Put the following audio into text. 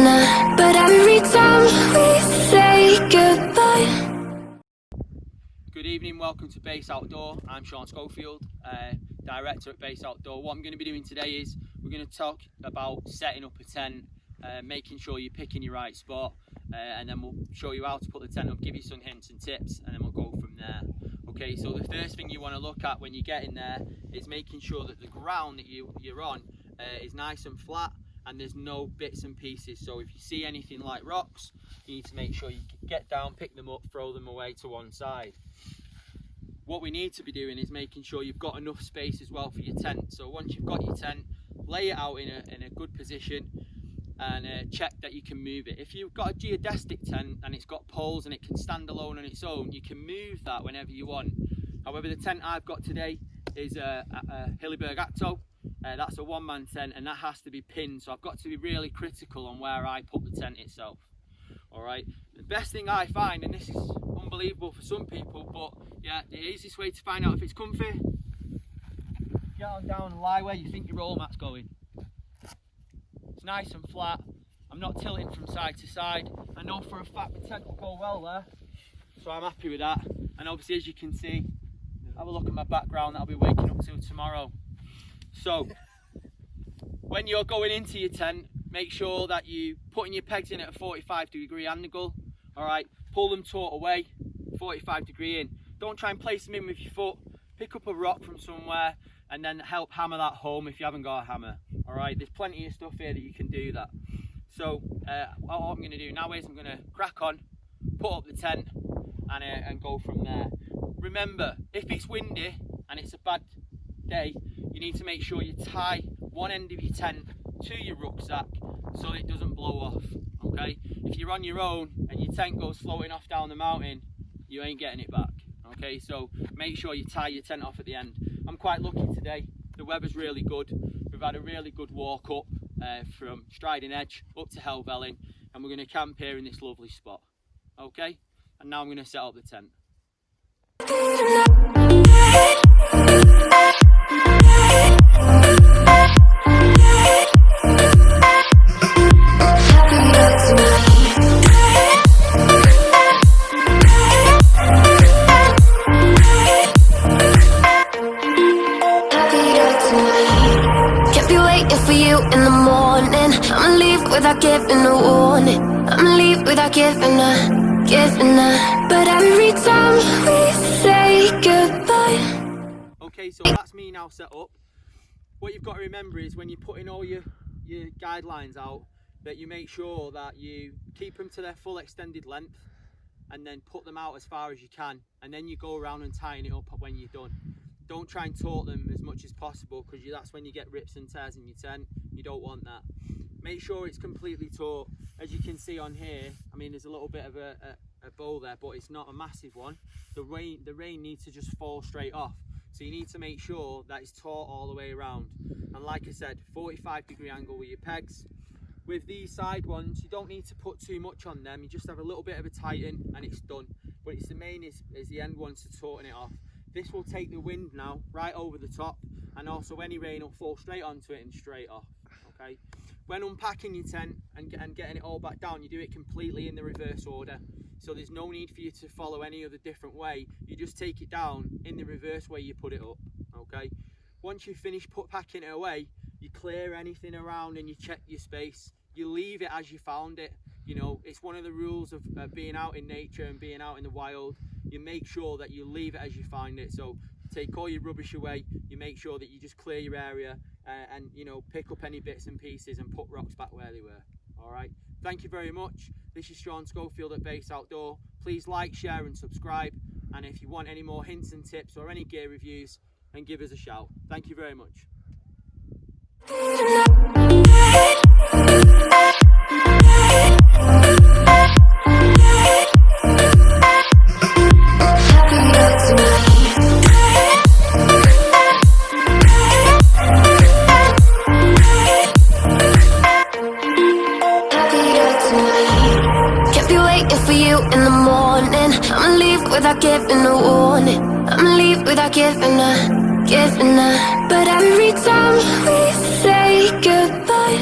giving up, but every time we say goodbye. Good evening, welcome to Base Outdoor. I'm Sean Schofield, director at Base Outdoor. What I'm going to be doing today is we're going to talk about setting up a tent, making sure you're picking your right spot, and then we'll show you how to put the tent up, give you some hints and tips, and then we'll go from there. Okay, so the first thing you want to look at when you get in there is making sure that the ground that you're on is nice and flat and there's no bits and pieces. So if you see anything like rocks, you need to make sure you get down, pick them up, throw them away to one side. What we need to be doing is making sure you've got enough space as well for your tent. So once you've got your tent, lay it out in a good position and check that you can move it. If you've got a geodesic tent and it's got poles and it can stand alone on its own, you can move that whenever you want. However, the tent I've got today is a Hilleberg Acto. That's a one-man tent and that has to be pinned, so I've got to be really critical on where I put the tent itself. Alright, the best thing I find, and this is unbelievable for some people, but yeah, the easiest way to find out if it's comfy, get on down and lie where you think your roll mat's going. It's nice and flat, I'm not tilting from side to side. I know for a fact the tent will go well there, so I'm happy with that. And obviously, as you can see, have a look at my background that I'll be waking up to tomorrow. So when you're going into your tent, make sure that you putting your pegs in at a 45-degree angle. All right, pull them taut away, 45-degree in. Don't try and place them in with your foot. Pick up a rock from somewhere and then help hammer that home if you haven't got a hammer. All right, there's plenty of stuff here that you can do that. So what I'm going to do now is I'm going to crack on, put up the tent and go from there. Remember, if it's windy and it's a bad day, you need to make sure you tie one end of your tent to your rucksack so it doesn't blow off. Okay, if you're on your own and your tent goes floating off down the mountain, you ain't getting it back. Okay, so make sure you tie your tent off at the end. I'm quite lucky today, the weather's really good. We've had a really good walk up from Striding Edge up to Helvellyn, and we're going to camp here in this lovely spot. Okay, and now I'm going to set up the tent. For you in the morning, I'ma leave without giving a warning. I'ma leave without giving a. But every time we say goodbye. Okay, so that's me now set up. What you've got to remember is when you're putting all your guidelines out, that you make sure that you keep them to their full extended length and then put them out as far as you can, and then you go around and tighten it up when you're done. Don't try and taut them as much as possible, because that's when you get rips and tears in your tent. You don't want that. Make sure it's completely taut. As you can see on here, I mean, there's a little bit of a bow there, but it's not a massive one. The rain needs to just fall straight off. So you need to make sure that it's taut all the way around. And like I said, 45-degree angle with your pegs. With these side ones, you don't need to put too much on them. You just have a little bit of a tighten and it's done. But it's the main is the end ones to tauten it off. This will take the wind now right over the top, and also any rain will fall straight onto it and straight off. Okay. When unpacking your tent and getting it all back down, you do it completely in the reverse order. So there's no need for you to follow any other different way. You just take it down in the reverse way you put it up. Okay. Once you finish packing it away, you clear anything around and you check your space. You leave it as you found it. You know, it's one of the rules of being out in nature and being out in the wild. You make sure that you leave it as you find it. So take all your rubbish away, you make sure that you just clear your area and you know, pick up any bits and pieces and put rocks back where they were. All right, thank you very much. This is Sean Schofield at Base Outdoor. Please like, share and subscribe, and if you want any more hints and tips or any gear reviews, then give us a shout. Thank you very much. For you in the morning, I'ma leave without giving a warning. I'ma leave without giving a. But every time we say goodbye,